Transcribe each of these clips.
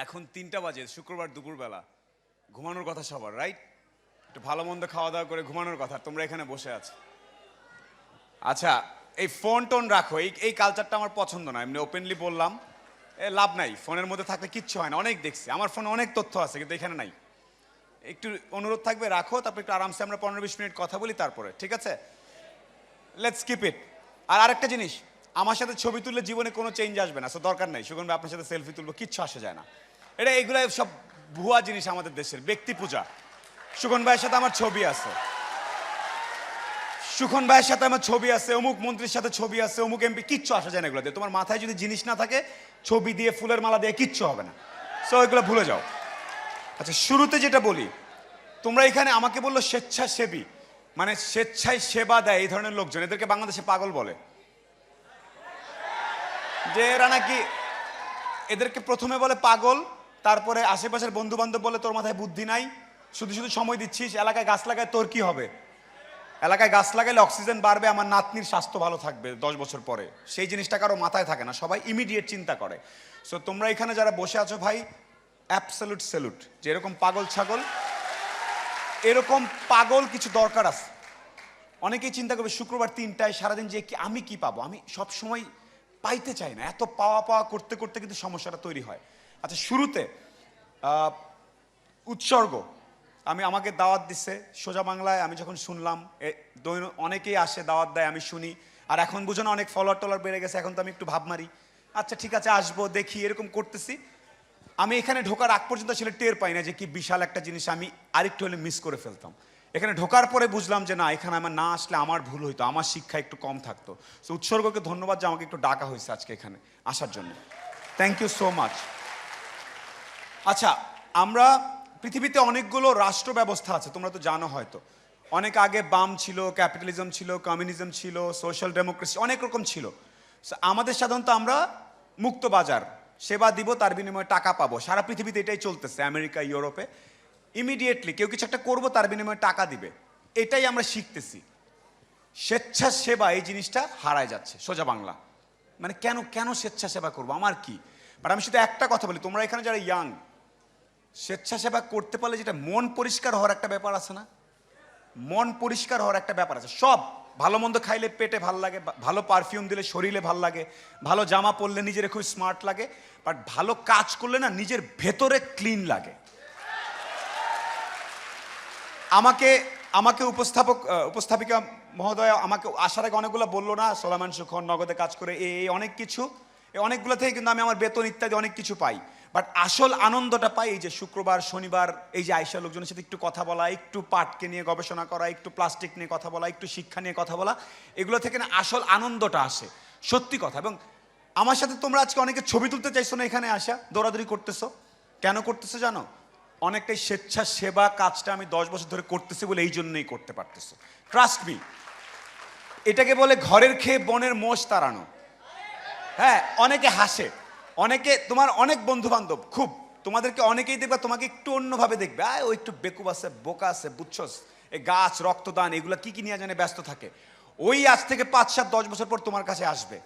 এখন ৩টা বাজে, শুক্রবার দুপুরবেলা, ঘুমানোর কথা সবার, রাইট? একটু ভালো মন্দ খাওয়া দাওয়া করে ঘুমানোর কথা, তোমরা এখানে বসে আছো। আচ্ছা, এই ফোন টোন রাখো, এই কালচারটা আমার পছন্দ না। এমনি ওপেনলি বললাম, লাভ নাই, ফোনের মধ্যে থাকলে কিচ্ছু হয় না। অনেক দেখছি, আমার ফোনে অনেক তথ্য আছে, কিন্তু এখানে নাই। একটু অনুরোধ থাকবে, রাখো, তারপর একটু আরামসে আমরা 15-20 মিনিট কথা বলি, তারপরে ঠিক আছে? Let's keep it. আর আরেকটা জিনিস, আমার সাথে ছবি তুললে জীবনে কোনো চেঞ্জ আসবে না, সো দরকার নাই। সুগন ভাই আপনার সাথে সেলফি তুলবো, কিচ্ছু আসে যায় না। এগুলো সব ভুয়া জিনিস আমাদের দেশের, ব্যক্তি পূজা। সুগন ভাইয়ের সাথে আমার ছবি আছে, সুখন ভাইয়ের সাথে আমার ছবি আছে, অমুক মন্ত্রীর সাথে ছবি আছে, অমুক এমপি, কিচ্ছু আসা যায় না এগুলো দিয়ে। তোমার মাথায় যদি জিনিস না থাকে, ছবি দিয়ে ফুলের মালা দিয়ে কিচ্ছু হবে না। সো এগুলো ভুলে যাও। আচ্ছা, শুরুতে যেটা বলি, তোমরা এখানে আমাকে বললো স্বেচ্ছাসেবী, মানে স্বেচ্ছায় সেবা দেয় এই ধরনের লোকজন, এদেরকে বাংলাদেশে পাগল বলে। যে এরা নাকি, এদেরকে প্রথমে বলে পাগল, তারপরে আশেপাশের বন্ধু বান্ধব বলে তোর মাথায় বুদ্ধি নাই, শুধু শুধু সময় দিচ্ছিস, এলাকায় গাছ লাগায় তোর কি হবে? এলাকায় গাছ লাগাইলে অক্সিজেন বাড়বে, আমার নাতনির স্বাস্থ্য ভালো থাকবে 10 বছর পরে। সেই জিনিসটা কারো মাথায় থাকে না, সবাই ইমিডিয়েট চিন্তা করে। সো তোমরা এখানে যারা বসে আছো ভাই, অ্যাবসলিউট স্যালুট। যে এরকম পাগল ছাগল, এরকম পাগল কিছু দরকার আছে। অনেকেই চিন্তা করবে শুক্রবার 3টায় সারাদিন যে আমি কি পাবো, আমি সব সময় পাইতে চাই না। এত পাওয়া পাওয়া করতে করতে কিন্তু সমস্যাটা তৈরি হয়। আচ্ছা, শুরুতে উৎসর্গ, আমাকে দাওয়াত দিচ্ছে সোজা বাংলায়। আমি যখন শুনলাম, অনেকেই আসে দাওয়াত দেয়, আমি শুনি। আর এখন বুঝো না, অনেক ফলোয়ার টলার বেড়ে গেছে, এখন তো আমি একটু ভাব মারি, আচ্ছা ঠিক আছে আসবো দেখি, এরকম করতেছি। আমি এখানে ঢোকার আগ পর্যন্ত আসলে টের পাই না যে কি বিশাল একটা জিনিস আমি আরেকটু হলে মিস করে ফেলতাম। এখানে ঢোকার পরে বুঝলাম যে না, এখানে আমার না আসলে আমার ভুল হইতো, আমার শিক্ষা একটু কম থাকতো। সো উৎসর্গকে ধন্যবাদ যে আমাকে একটু ডাকা হয়েছে আজকে এখানে আসার জন্য। Thank you so much. আচ্ছা, আমরা পৃথিবীতে অনেকগুলো রাষ্ট্র ব্যবস্থা আছে, তোমরা তো জানো হয়তো। অনেক আগে বাম ছিল, ক্যাপিটালিজম ছিল, কমিউনিজম ছিল, সোশ্যাল ডেমোক্রেসি, অনেক রকম ছিল। আমাদের সাধারণত আমরা মুক্ত বাজার, সেবা দিব তার বিনিময়ে টাকা পাবো। সারা পৃথিবীতে এটাই চলতেছে, আমেরিকা, ইউরোপে। ইমিডিয়েটলি কেউ কিছু একটা করবো, তার বিনিময়ে টাকা দিবে, এটাই আমরা শিখতেছি। স্বেচ্ছাসেবা এই জিনিসটা হারায় যাচ্ছে সোজা বাংলা। মানে কেন কেন স্বেচ্ছাসেবা করবো, আমার কি? বাট আমি শুধু একটা কথা বলি, তোমরা এখানে যারা ইয়াং, স্বেচ্ছাসেবা করতে পারলে যেটা মন পরিষ্কার হওয়ার একটা ব্যাপার আছে না, মন পরিষ্কার হওয়ার একটা ব্যাপার আছে। সব ভালো মন্দ খাইলে পেটে ভাল লাগে, ভালো পারফিউম দিলে শরীরে ভাল লাগে, ভালো জামা পরলে নিজের খুব স্মার্ট লাগে, বাট ভালো কাজ করলে না নিজের ভেতরে ক্লিন লাগে। আমাকে আমাকে উপস্থাপিকা মহোদয় আমাকে আসার আগে অনেকগুলো বললো না, সোলামান সুখন নগদে কাজ করে এই অনেক কিছু, এই অনেকগুলো থেকে কিন্তু আমি আমার বেতন ইত্যাদি অনেক কিছু পাই। বাট আসল আনন্দটা পাই এই যে শুক্রবার শনিবার, এই যে আয়সা লোকজনের সাথে একটু কথা বলা, একটু পাটকে নিয়ে গবেষণা করা, একটু প্লাস্টিক নিয়ে কথা বলা, একটু শিক্ষা নিয়ে কথা বলা, এগুলো থেকে না আসল আনন্দটা আসে, সত্যি কথা। এবং আমার সাথে তোমরা আজকে অনেকে ছবি তুলতে চাইছো না, এখানে আসা দৌড়াদৌড়ি করতেছো, কেন করতেছো জানো? অনেকটাই স্বেচ্ছাসেবা কাজটা আমি 10 বছর ধরে করতেছি বলে এই জন্যই করতে পারতেছো। ট্রাস্ট মি, এটাকে বলে ঘরের খেয়ে বনের মোষ তাড়ানো। হ্যাঁ, অনেকে হাসে, অনেকে তোমার অনেক বন্ধু বান্ধব খুব, তোমাদেরকে অনেকেই দেখবা তোমাকে একটু অন্যভাবে দেখবে, ও একটু বেকুব আছে, বোকা আছে, বুঝছস, এই গাছ রক্তদান এগুলো কি কি নিয়ে জানে ব্যস্ত থাকে। ওই আজ থেকে 5-7-10 বছর পর তোমার কাছে আসবে,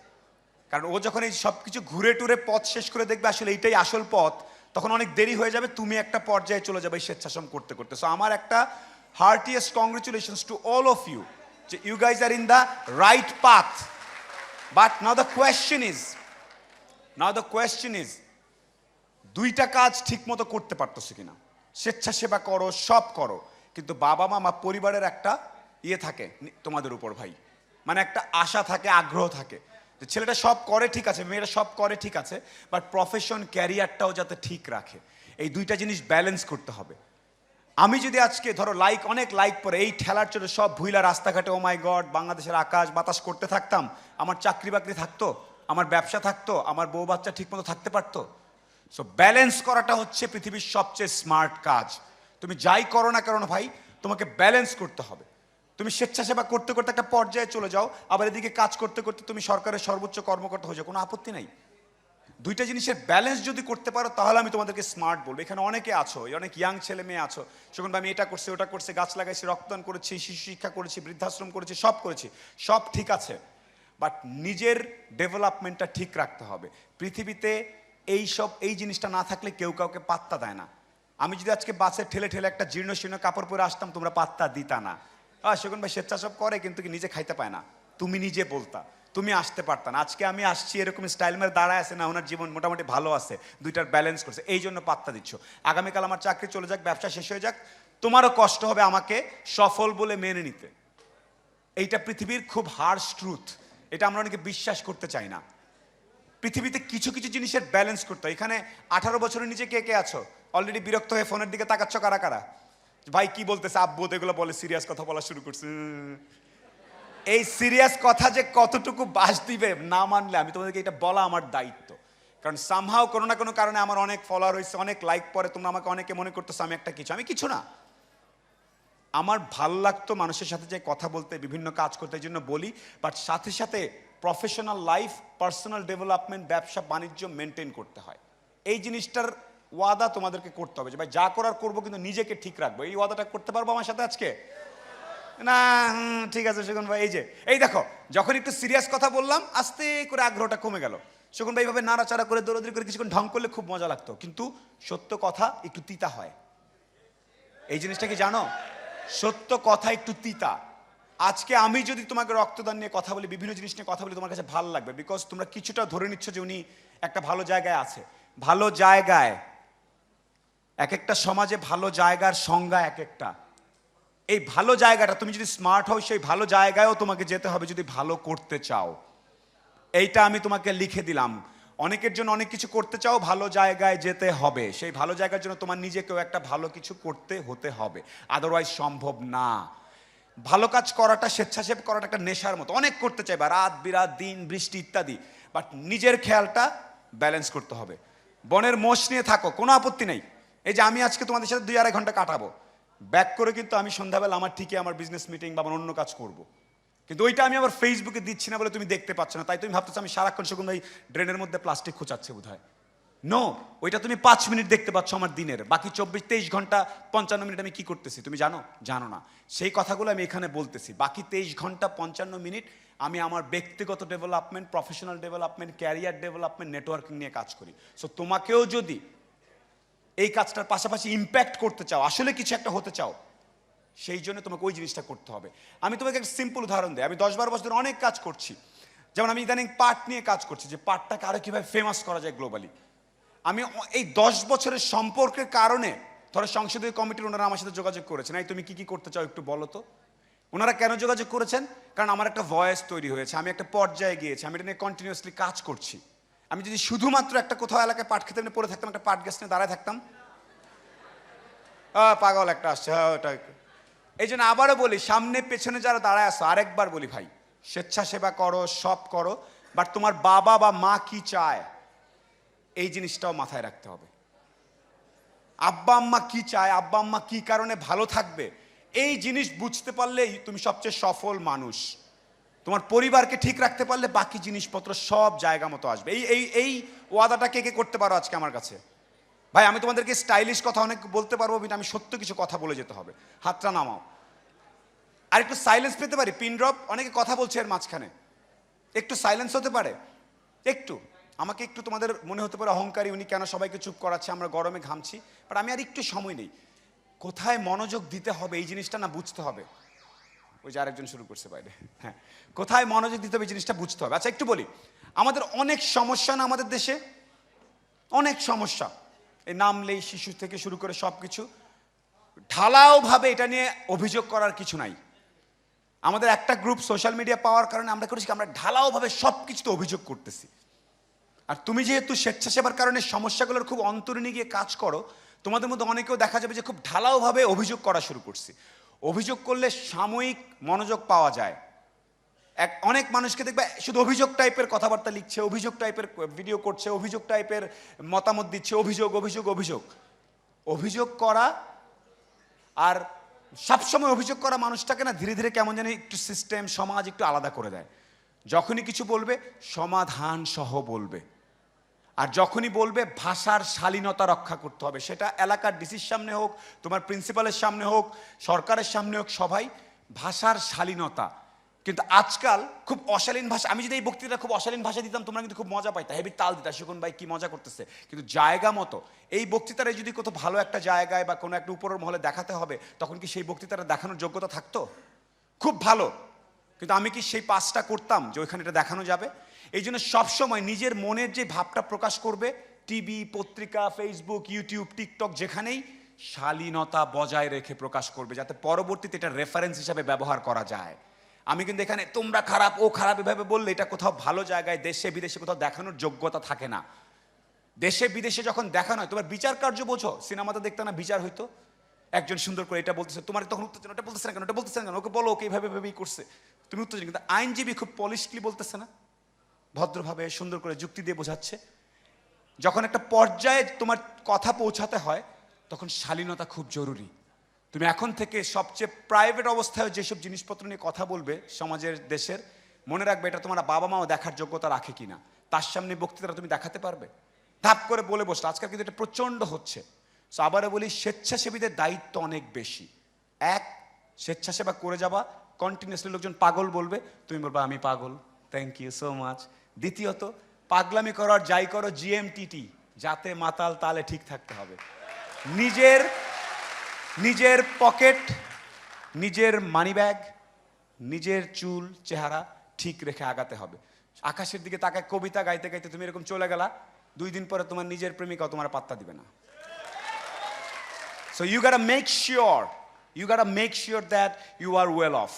কারণ ও যখন এই সব কিছু ঘুরে টুরে পথ শেষ করে দেখবে আসলে এইটাই আসল পথ, তখন অনেক দেরি হয়ে যাবে, তুমি একটা পর্যায়ে চলে যাবে স্বেচ্ছাশ্রম করতে করতে। সো আমার একটা heartiest congratulations to all of you, যে you guys are in the right path. But now the question is দুইটা কাজ ঠিক মতো করতে পারতেছো কিনা। স্বেচ্ছাসেবা করো, সব করো, কিন্তু বাবা মা পরিবারের একটা ইয়ে থাকে তোমাদের উপর ভাই, মানে একটা আশা থাকে, আগ্রহ থাকে যে ছেলেটা সব করে ঠিক আছে, মেয়েরা সব করে ঠিক আছে, বাট প্রফেশন ক্যারিয়ারটাও যাতে ঠিক রাখে। এই দুইটা জিনিস ব্যালেন্স করতে হবে। আমি যদি আজকে ধরো অনেক লাইক পরে এই ঠেলার চলে সব ভুইলা রাস্তাঘাটে ও মাই গড বাংলাদেশের আকাশ বাতাস করতে থাকতাম, আমার চাকরি বাকরি থাকতো, আমার ব্যবসা থাকতো, আমার বউ বাচ্চা ঠিক মতো থাকতে পারতো। সো ব্যালেন্স করাটা হচ্ছে পৃথিবীর সবচেয়ে স্মার্ট কাজ। তুমি যাই করো না কেন ভাই, তোমাকে ব্যালেন্স করতে হবে। তুমি স্বেচ্ছাসেবা করতে করতে একটা পর্যায়ে চলে যাও, আবার এদিকে কাজ করতে করতে তুমি সরকারের সর্বোচ্চ কর্মকর্তা হয়ে যাও, কোনো আপত্তি নাই। দুইটা জিনিসের ব্যালেন্স যদি করতে পারো তাহলে আমি তোমাদেরকে স্মার্ট বলবো। এখানে অনেকে আছো, অনেক ইয়াং ছেলে মেয়ে আছো, সেখানে আমি এটা করছি ওটা করছি, গাছ লাগাইছি, রক্তদান করেছি, শিশু শিক্ষা করেছি, বৃদ্ধাশ্রম করেছি, সব ঠিক আছে, বাট নিজের ডেভেলপমেন্টটা ঠিক রাখতে হবে। পৃথিবীতে এই জিনিসটা না থাকলে কেউ কাউকে পাত্তা দেয় না। আমি যদি আজকে বাসে ঠেলে ঠেলে একটা জীর্ণ শীর্ণ কাপড় পরে আসতাম, তোমরা পাত্তা দিতা না। সেগুন ভাই স্বেচ্ছাসেব করে কিন্তু কি নিজে খাইতে পায় না, তুমি নিজে বলতা, তুমি আসতে পারতা না। আজকে আমি আসছি এরকম স্টাইল মেরে দাঁড়ায় আছে না, ওনার জীবন মোটামুটি ভালো আছে, দুইটার ব্যালেন্স করছে, এই জন্য পাত্তা দিচ্ছ। আগামীকাল আমার চাকরি চলে যাক, ব্যবসা শেষ হয়ে যাক, তোমারও কষ্ট হবে আমাকে সফল বলে মেনে নিতে। এইটা পৃথিবীর খুব হার্শ ট্রুথ, এটা আমরা অনেকে বিশ্বাস করতে চাই না। পৃথিবীতে কিছু কিছু জিনিসের ব্যালেন্স করতে হয়। এখানে 18 বছরের নিচে কে কে আছো? অলরেডি বিরক্ত হয়ে ফোনের দিকে তাকাচ্ছ কারা কারা? ভাই কি বলতেছে, আব্বু এগুলো বলে সিরিয়াস কথা বলা শুরু করছে। এই সিরিয়াস কথা যে কতটুকু বাস দিবে না মানলে, আমি তোমাদেরকে এটা বলা আমার দায়িত্ব। কারণ সামহাও কোনো না কোনো কারণে আমার অনেক ফলোয়ার হয়েছে, অনেক লাইক পরে, তোমরা আমাকে অনেকে মনে করতেছো আমি একটা কিছু, আমি কিছু না। আমার ভাল লাগতো মানুষের সাথে যে কথা বলতে, বিভিন্ন কাজ করতে, এই জন্য বলি। বাট সাথে সাথে প্রফেশনাল লাইফ, পার্সোনাল ডেভেলপমেন্ট, ব্যবসা বাণিজ্য মেনটেন করতে হয়। এই জিনিসটার ওয়াদা তোমাদেরকে করতে হবে যে ভাই যা করার করবো, কিন্তু নিজেকে ঠিক রাখবো। এই ওয়াদাটা করতে পারবো আমার সাথে আজকে? না, ঠিক আছে শকুন ভাই। এই দেখো, যখন একটু সিরিয়াস কথা বললাম, আস্তে করে আগ্রহটা কমে গেল। শকুন ভাই এইভাবে নাড়াচাড়া করে দৌড়াদৌড়ি করে কিছুক্ষণ ঢং করলে খুব মজা লাগতো, কিন্তু সত্য কথা একটু তিতা হয়। এই জিনিসটা কি জানো? সত্য কথা একটু তিতা। আজকে আমি যদি তোমাকে রক্তদান নিয়ে কথা বলি, বিভিন্ন জিনিস নিয়ে কথা বলি, তোমার কাছে ভালো লাগবে, বিকজ তোমরা কিছুটা ধরে নিচ্ছ যে উনি একটা ভালো জায়গায় আছে। ভালো জায়গায়, এক একটা সমাজে ভালো জায়গার সংজ্ঞা এক একটা। এই ভালো জায়গাটা, তুমি যদি স্মার্ট হও, সেই ভালো জায়গায়ও তোমাকে যেতে হবে যদি ভালো করতে চাও। এইটা আমি তোমাকে লিখে দিলাম। অনেকের জন্য অনেক কিছু করতে চাও, ভালো জায়গায় যেতে হবে। সেই ভালো জায়গার জন্য তোমার নিজেকেও একটা ভালো কিছু করতে হতে হবে, আদারওয়াইজ সম্ভব না। ভালো কাজ করাটা, স্বেচ্ছাসেব করাটা একটা নেশার মতো, অনেক করতে চাইবা, রাত বিরাত, দিন বৃষ্টি ইত্যাদি, বাট নিজের খেয়ালটা ব্যালেন্স করতে হবে। বনের মোষ নিয়ে থাকো, কোনো আপত্তি নেই। এই যে আমি আজকে তোমাদের সাথে 2-2.5 ঘন্টা কাটাবো, ব্যাক করে কিন্তু আমি সন্ধ্যাবেলা আমার ঠিকই আমার বিজনেস মিটিং বা আমার অন্য কাজ করব। কিন্তু ওইটা আমি আবার ফেসবুকে দিচ্ছি না বলে তুমি দেখতে পাচ্ছ না, তাই তুমি ভাবতেছো আমি সারাক্ষণ শকুন ভাই ড্রেনের মধ্যে প্লাস্টিক খোঁচাচ্ছে বোধ হয়। নো, ওইটা তুমি 5 মিনিট দেখতে পাচ্ছ আমার দিনের, বাকি 23 ঘন্টা 55 মিনিট আমি কি করতেছি তুমি জানো? জানো না। সেই কথাগুলো আমি এখানে বলতেছি। বাকি 23 ঘন্টা 55 মিনিট আমি আমার ব্যক্তিগত development, professional development, career development, networking নিয়ে কাজ করি। সো তোমাকেও যদি এই কাজটার পাশাপাশি ইম্প্যাক্ট করতে চাও, আসলে কিছু একটা হতে চাও, সেই জন্য তোমাকে ওই জিনিসটা করতে হবে। আমি তোমাকে একটা সিম্পল উদাহরণ দিই। আমি 10-12 বছর ধরে অনেক কাজ করছি। যেমন আমি ইদানিং পাট নিয়ে কাজ করছি, যে পাটটাকে আরো কিভাবে ফেমাস করা যায় গ্লোবালি। আমি এই 10 বছরের সম্পর্কের কারণে, ধরো সংসদীয় কমিটির ওনারা আমার সাথে যোগাযোগ করেছেন, এই তুমি কি কি করতে চাও একটু বলো তো। ওনারা কেন যোগাযোগ করেছেন? কারণ আমার একটা ভয়েস তৈরি হয়েছে, আমি একটা পর্যায়ে গিয়েছি, আমি এটা নিয়ে কন্টিনিউয়াসলি কাজ করছি। আমি যদি শুধুমাত্র একটা কোথাও এলাকায় পাট খেতে পড়ে থাকতাম, একটা পাট গ্যাস নিয়ে দাঁড়ায় থাকতাম, পাগল একটা আসছে, ওটা। এই জন্য আবারও বলি, সামনে পেছনে যারা দাঁড়ায় আসো, আরেকবার বলি ভাই, স্বেচ্ছাসেবা করো, সব করো, বাট তোমার বাবা বা মা কি চায় এই জিনিসটাও মাথায় রাখতে হবে। আব্বা আম্মা কি চায়, আব্বা আম্মা কি কারণে ভালো থাকবে, এই জিনিস বুঝতে পারলেই তুমি সবচেয়ে সফল মানুষ। তোমার পরিবারকে ঠিক রাখতে পারলে বাকি জিনিসপত্র সব জায়গা মতো আসবে। এই এই এই ওয়াদাটা কে কে করতে পারো আজকে আমার কাছে? ভাই আমি তোমাদেরকে স্টাইলিশ কথা অনেক বলতে পারবো, কিন্তু আমি সত্য কিছু কথা বলে যেতে হবে। হাতটা নামাও, আর একটু সাইলেন্স পেতে পারি? পিন ড্রপ, অনেকে কথা বলছে এর মাঝখানে, একটু সাইলেন্স হতে পারে? একটু আমাকে একটু, তোমাদের মনে হতে পারে অহংকারী, উনি কেন সবাইকে চুপ করাচ্ছে, আমরা গরমে ঘামছি, বাট আমি আর একটু সময় নেই। কোথায় মনোযোগ দিতে হবে এই জিনিসটা না বুঝতে হবে। ওই যে আরেকজন শুরু করছে বাইরে, হ্যাঁ, কোথায় মনোযোগ দিতে হবে এই জিনিসটা বুঝতে হবে। আচ্ছা একটু বলি, আমাদের অনেক সমস্যা না আমাদের দেশে, অনেক সমস্যা। এই নামলেই শিশু থেকে শুরু করে সব কিছু, ঢালাওভাবে এটা নিয়ে অভিযোগ করার কিছু নাই। আমাদের একটা গ্রুপ সোশ্যাল মিডিয়া পাওয়ার কারণে আমরা করেছি, আমরা ঢালাওভাবে সব কিছুতে অভিযোগ করতেছি। আর তুমি যেহেতু স্বেচ্ছাসেবার কারণে সমস্যাগুলোর খুব অন্তরে গিয়ে কাজ করো, তোমাদের মধ্যে অনেকেও দেখা যাবে যে খুব ঢালাওভাবে অভিযোগ করা শুরু করছি। অভিযোগ করলে সাময়িক মনোযোগ পাওয়া যায়। অনেক মানুষকে দেখবে শুধু অভিযোগ টাইপের কথাবার্তা লিখছে, অভিযোগ টাইপের ভিডিও করছে, অভিযোগ টাইপের মতামত দিচ্ছে, অভিযোগ অভিযোগ অভিযোগ। অভিযোগ করা আর সবসময় অভিযোগ করা মানুষটাকে না ধীরে ধীরে কেমন জানি একটু সিস্টেম, সমাজ একটু আলাদা করে দেয়। যখনই কিছু বলবে সমাধান সহ বলবে, আর যখনই বলবে ভাষার শালীনতা রক্ষা করতে হবে। সেটা এলাকার ডিসির সামনে হোক, তোমার প্রিন্সিপালের সামনে হোক, সরকারের সামনে হোক, সবাই ভাষার শালীনতা। কিন্তু আজকাল খুব অশালীন ভাষা, আমি যদি এই বক্তৃতা খুব অশালীন ভাষা দিতাম তোমরা কিন্তু খুব মজা পাইতা, হেভি তাল দিতা, সুখন ভাই কি মজা করতেছে। কিন্তু জায়গা মতো এই বক্তৃতাটা যদি কোথাও ভালো একটা জায়গায় বা কোনো একটা উপরের মহলে দেখাতে হবে, তখন কি সেই বক্তৃতাটা দেখানোর যোগ্যতা থাকতো? খুব ভালো, কিন্তু আমি কি সেই পাসটা করতাম যে ওইখানে এটা দেখানো যাবে? এই জন্য সবসময় নিজের মনের যে ভাবটা প্রকাশ করবে, টিভি, পত্রিকা, ফেসবুক, ইউটিউব, টিকটক, যেখানেই শালীনতা বজায় রেখে প্রকাশ করবে, যাতে পরবর্তীতে এটা রেফারেন্স হিসাবে ব্যবহার করা যায়। আমি কিন্তু এখানে তোমরা খারাপ, ও খারাপ এভাবে বললে এটা কোথাও ভালো জায়গায় দেশে বিদেশে কোথাও দেখানোর যোগ্যতা থাকে না। দেশে বিদেশে যখন দেখানো হয়, তোমার বিচার কার্য বোঝো, সিনেমাতে দেখতে না বিচার হইতো, একজন সুন্দর করে এটা বলতেছে, তোমার তখন উত্তেজনা, ওটা বলতেছে না কেন, ওটা বলতেছে না কেন, ওকে বলো, ওকে এইভাবে ভেবেই করছে, তুমি উত্তেজনা। কিন্তু আইনজীবী খুব পলিশলি বলতেছে না, ভদ্রভাবে সুন্দর করে যুক্তি দিয়ে বোঝাচ্ছে। যখন একটা পর্যায়ে তোমার কথা পৌঁছাতে হয়, তখন শালীনতা খুব জরুরি। তুমি এখন থেকে সবচেয়ে প্রাইভেট অবস্থায় যেসব জিনিসপত্র নিয়ে কথা বলবে সমাজের, দেশের, মনে রাখবে এটা তোমার বাবা মাও দেখার যোগ্যতা রাখে কিনা। তার সামনে বক্তৃতা তুমি দেখাতে পারবে? ধাপ করে বলে বসলো, আজকাল কিন্তু এটা প্রচণ্ড হচ্ছে। সো আবারও বলি, স্বেচ্ছাসেবীদের দায়িত্ব অনেক বেশি। এক, স্বেচ্ছাসেবা করে যাবা, কন্টিনিউসলি লোকজন পাগল বলবে, তুমি বলবা আমি পাগল, থ্যাংক ইউ সো মাচ। দ্বিতীয়ত, পাগলামি করার যাই করো জিএমটিটি, যাতে মাতাল তালে ঠিক থাকতে হবে। নিজের পকেট, নিজের মানিব্যাগ, নিজের চুল চেহারা ঠিক রেখে আগাতে হবে। আকাশের দিকে তাকায় কবিতা গাইতে গাইতে তুমি এরকম চলে গেলা, 2 দিন পরে তোমার নিজের প্রেমিকাও তোমার পাত্তা দিবে না। So you gotta make sure that you are well off.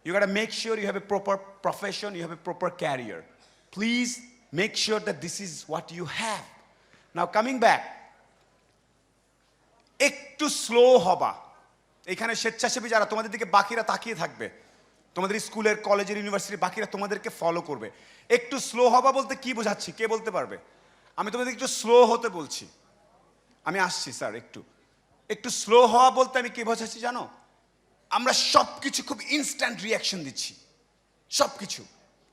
You gotta make sure you have a proper profession, you have a proper career. Please make sure that this is what you have. Now coming back, একটু slow হবা। এখানে স্বেচ্ছাসেবী যারা, তোমাদের দিকে বাকিরা তাকিয়ে থাকবে, তোমাদের স্কুলের, কলেজের, ইউনিভার্সিটির বাকিরা তোমাদেরকে ফলো করবে। একটু স্লো হবা বলতে কি বোঝাচ্ছি, কে বলতে পারবে? আমি তোমাদের একটু স্লো হতে বলছি। আমি আসছি স্যার, একটু স্লো হওয়া বলতে আমি কি বোঝাচ্ছি জানো? আমরা সব কিছু খুব ইনস্ট্যান্ট রিয়াকশন দিচ্ছি, সব কিছু।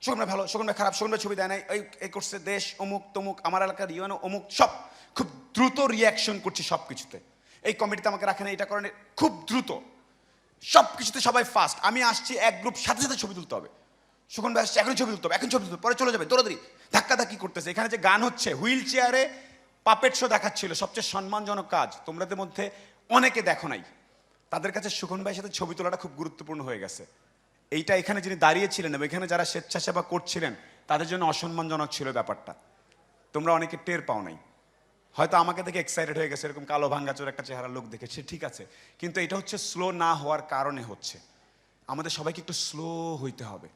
শোকনটা ভালো, শোকনটা খারাপ, শোকনটা ছবি দেয় নাই, এই করছে দেশ অমুক তমুক, আমার এলাকার ইউএনও অমুক, সব খুব দ্রুত রিয়াকশন করছি সব কিছুতে। এই কমিটিতে আমাকে রাখে না, এটা করেন, খুব দ্রুত সব কিছুতে সবাই ফাস্ট। আমি আসছি, এক গ্রুপ সাথে সাথে ছবি তুলতে হবে, শোকন ভাই আসছে, এখন ছবি তুলতে হবে, এখন ছবি তুলতে হবে, পরে চলে যাবে, দৌড়াদৌড়ি ধাক্কাধাক্কি করতেছে। এখানে যে গান হচ্ছে, হুইল চেয়ারে পাপেট শো দেখাচ্ছিল, সবচেয়ে সম্মানজনক কাজ, তোমাদের মধ্যে অনেকে দেখো নাই, তাদের কাছে সুখন ভাইয়ের সাথে ছবি তোলাটা খুব গুরুত্বপূর্ণ হয়ে গেছে। এইটা এখানে যিনি দাঁড়িয়েছিলেন এবং এখানে যারা স্বেচ্ছাসেবা করছিলেন তাদের জন্য অসম্মানজনক ছিল ব্যাপারটা। তোমরা অনেকে টের পাও নাই, হয়তো আমাকে দেখে এক্সাইটেড হয়ে গেছে, এরকম কালো ভাঙ্গাচোর একটা চেহারা লোক দেখেছে, ঠিক আছে, কিন্তু এটা হচ্ছে স্লো না হওয়ার কারণে হচ্ছে। আমাদের সবাইকে একটু স্লো হইতে হবে।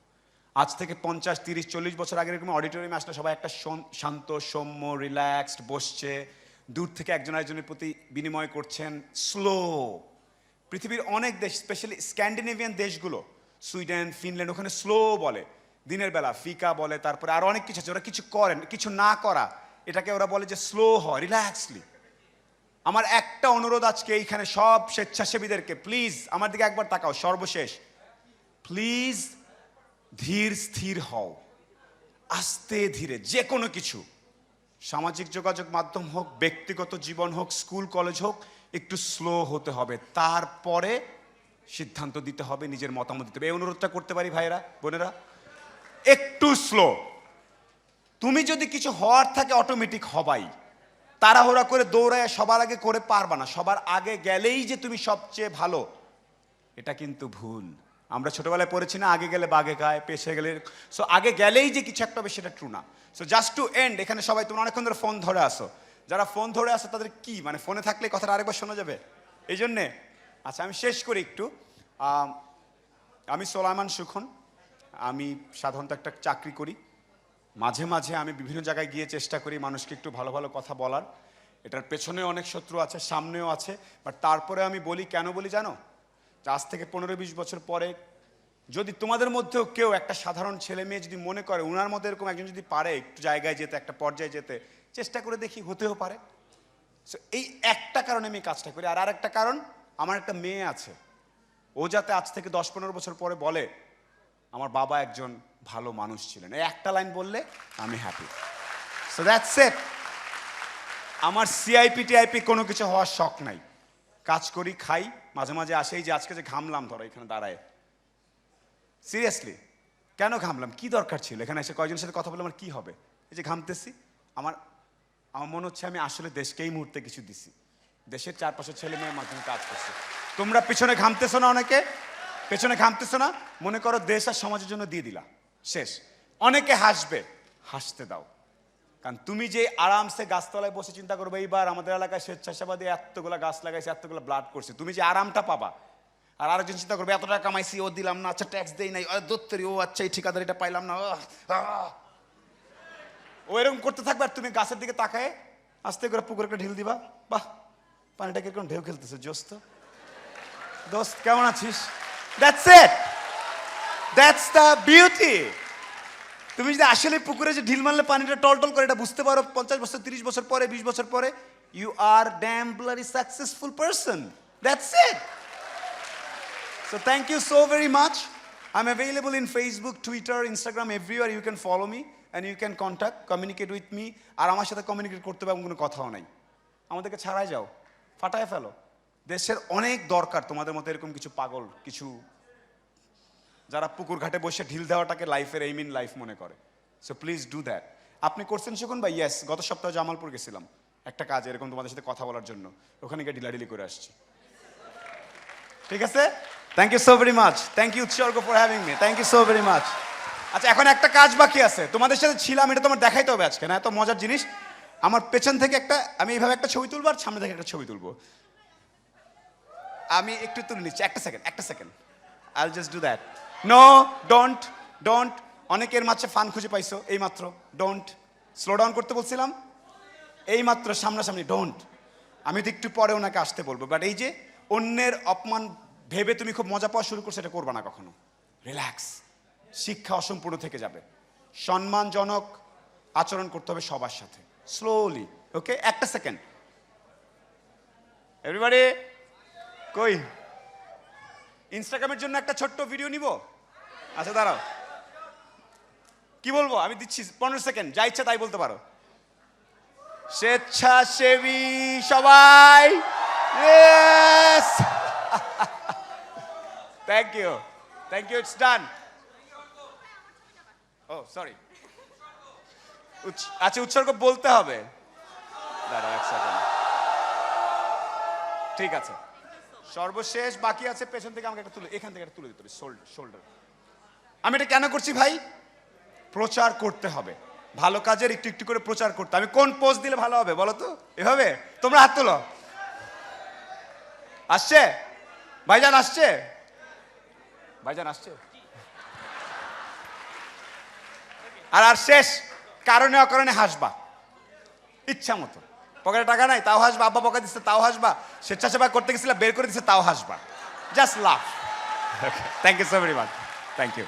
আজ থেকে 50, 30, 40 বছর আগের এরকম অডিটোরিয়ামে আসলে সবাই একটা শান্ত, সৌম্য, রিল্যাক্সড বসছে, দূর থেকে একজন আরেকজনের প্রতি বিনিময় করছেন, স্লো। পৃথিবীর অনেক দেশ, স্পেশালি স্ক্যান্ডিনেভিয়ান দেশগুলো, সুইডেন, ফিনল্যান্ড, ওখানে স্লো বলে, দিনের বেলা ফিকা বলে, তারপরে আর অনেক কিছু আছে। ওরা কিছু করেন, কিছু না করা, এটাকে ওরা বলে যে স্লো হয়, রিল্যাক্সলি। আমার একটা অনুরোধ আজকে এইখানে সব স্বেচ্ছাসেবীদেরকে, প্লিজ আমার দিকে একবার তাকাও, সর্বশেষ, প্লিজ ধীর স্থির হও, আস্তে ধীরে। যে কোনো কিছু, সামাজিক যোগাযোগ মাধ্যম হোক, ব্যক্তিগত জীবন হোক, স্কুল কলেজ হোক, একটু স্লো হতে হবে, তারপরে সিদ্ধান্ত দিতে হবে, নিজের মতামত দিতে হবে। এই অনুরোধটা করতে পারি ভাইরা, বোনেরা, একটু স্লো। তুমি যদি কিছু হওয়ার থাকে অটোমেটিক হবাই, তাড়াহুড়া করে দৌড়ায় সবার আগে করে পারবা না। সবার আগে গেলেই যে তুমি সবচেয়ে ভালো, এটা কিন্তু ভুল। আমরা ছোটবেলায় পড়েছি না, আগে গেলে বাগে খায়, পেছে গেলে, সো আগে গেলেই যে কিছু একটা হবে সেটা ট্রু না। সো জাস্ট টু এন্ড, এখানে সবাই তোমরা অনেকক্ষণ ধরে ফোন ধরে আসো, যারা ফোন ধরে আসো তাদের কি মানে, ফোনে থাকলে কথাটা আরেকবার শোনা যাবে, এই জন্যে। আচ্ছা আমি শেষ করি একটু। আমি সোলাইমান সুখন, আমি সাধারণত একটা চাকরি করি, মাঝে মাঝে আমি বিভিন্ন জায়গায় গিয়ে চেষ্টা করি মানুষকে একটু ভালো ভালো কথা বলার। এটার পেছনে অনেক শত্রু আছে, সামনেও আছে, বাট তারপরে আমি বলি, কেন বলি জানো? আজ থেকে 15-20 বছর পরে যদি তোমাদের মধ্যেও কেউ, একটা সাধারণ ছেলে মেয়ে যদি মনে করে উনার মধ্যে এরকম একজন যদি পারে একটু জায়গায় যেতে, একটা পর্যায়ে যেতে, চেষ্টা করে দেখি, হতেও পারে। সো এই একটা কারণে আমি কাজটা করি। আর আরেকটা কারণ, আমার একটা মেয়ে আছে, ও যাতে আজ থেকে 10-15 বছর পরে বলে আমার বাবা একজন ভালো মানুষ ছিলেন, এই একটা লাইন বললে আমি হ্যাপি। So that's it. আমার সিআইপি টিআইপি কোনো কিছু হওয়ার শখ নাই, কাজ করি, খাই, মাঝে মাঝে আসেই যে আজকে যে ঘামলাম ধরো এখানে দাঁড়ায়, সিরিয়াসলি কেন ঘামলাম, কি দরকার ছিল এখানে এসে কয়েকজনের সাথে কথা বলে আমার কি হবে? এই যে ঘামতেছি, আমার আমার মনে হচ্ছে আমি আসলে দেশকে এই মুহূর্তে কিছু দিছি, দেশের চারপাশের ছেলে মেয়ের মাধ্যমে কাজ করছি। তোমরা পিছনে ঘামতেছো না, অনেকে পেছনে ঘামতেছো না, মনে করো দেশ আর সমাজের জন্য দিয়ে দিলা, শেষ। অনেকে হাসবে, হাসতে দাও, কারণ তুমি যে আরামসে গাছতলায় বসে চিন্তা করবে এইবার আমাদের এলাকায় স্বেচ্ছাসেবাদী এতগুলা গাছ লাগাইছে, এতগুলো ব্লাড করছে, তুমি যে আরামটা পাবা। আর আরেকজন চিন্তা করবে এত টাকা কামাইছি, ও দিলাম না, আচ্ছা ট্যাক্স দেই নাই, দত্তরি, ও আচ্ছা এই ঠিকাদার এটা পাইলাম না, ও এরকম করতে থাকবে। আর তুমি গাছের দিকে তাকায় আস্তে করে পুকুরে একটা ঢিল দিবা, বাহ পানিটা কিরকম ঢেউ খেলতেছে, জোস্ত দোস্ত কেমন আছিস, that's it, that's the beauty. তুমি যদি আসলে পুকুরে যে ঢিল মারলে পানিটা টলটল করে এটা বুঝতে পারো 50 বছর 30 বছর পরে 20 বছর পরে, you are damn bloody successful person, that's it. So thank you so very much. I'm available in Facebook, Twitter, Instagram, everywhere. You can follow me and you can contact, communicate with me. আর আমার সাথে communicate করতে হবে এমন কোনো কথাও নাই। আমাদেরকে ছাড়াই যাও, ফাটায় ফেলো। দেশের অনেক দরকার তোমাদের মতো এরকম কিছু পাগল, কিছু যারা পুকুর ঘাটে বসে ঢিল দেওয়াটাকে লাইফের এইম ইন লাইফ মনে করে। So please do that. আপনি করছেন শকুন ভাই? ইয়েস, গত সপ্তাহে জামালপুর গেছিলাম একটা কাজ এরকম তোমাদের সাথে কথা বলার জন্য, ওখানে গিয়ে ঢিলাঢিলি করে আসছি। ঠিক আছে, thank you so very much, thank you Utsarga for having me, thank you so very much. আচ্ছা এখন একটা কাজ বাকি আছে, তোমাদের সাথে ছিলাম এটা তোমার দেখাইতে হবে আজকে, না এত মজার জিনিস। আমার পেছন থেকে একটা, আমি এইভাবে একটা ছবি তুলবো আর সামনে থেকে একটা ছবি তুলবো। আমি একটু তুলে নিচ্ছি, একটা second, I'll just do that. No, don't. অনেকের মাঝে ফান খুঁজে পাইছো এই মাত্র, ডোন্ট। স্লো ডাউন করতে বলছিলাম, এই মাত্র সামনাসামনি, ডোন্ট। আমি তো একটু পরে ওনাকে আসতে বলবো, বাট এই যে অন্যের অপমান ভেবে তুমি খুব মজা পাওয়া শুরু করছো, এটা করবা না কখনো। রিল্যাক্স, শিক্ষা অসম্পূর্ণ থেকে যাবে। সম্মানজনক আচরণ করতে হবে সবার সাথে, স্লোলি, ওকে? একটা সেকেন্ড এভরিবডি, কই ইনস্টাগ্রামের জন্য একটা ছোট্ট ভিডিও নিব? আচ্ছা দাঁড়াও, কি বলবো আমি দিচ্ছি 15 সেকেন্ড, যা ইচ্ছা তাই বলতে পারো। স্বেচ্ছাসেবী সবাই, yes, thank you, it's done. Oh sorry, আচ্ছা উৎসর্গ বলতে হবে, দাঁড়াও এক সেকেন্ড, ঠিক আছে। সর্বশেষ বাকি আছে পেছন থেকে আমাকে একটা তুলে, এখান থেকে একটা তুলে দিতে হবে, শোল্ডার। আমি এটা কেন করছি ভাই? প্রচার করতে হবে, ভালো কাজের একটু একটু করে প্রচার করতে। আমি কোন পোস্ট দিলে ভালো হবে বলো তো? এভাবে তোমরা হাত তোলো। আসছে ভাইজান, আসছে ভাইজান, আসছে। আর শেষ, কারণে অকারণে হাসবা ইচ্ছা মতো। পকেটে টাকা নাই তাও হাসবা, আব্বা বকা দিচ্ছে তাও হাসবা, স্বেচ্ছাসেবা করতে গেছিলে বের করে দিচ্ছে তাও হাসবা, just love. Thank you so very much, thank you.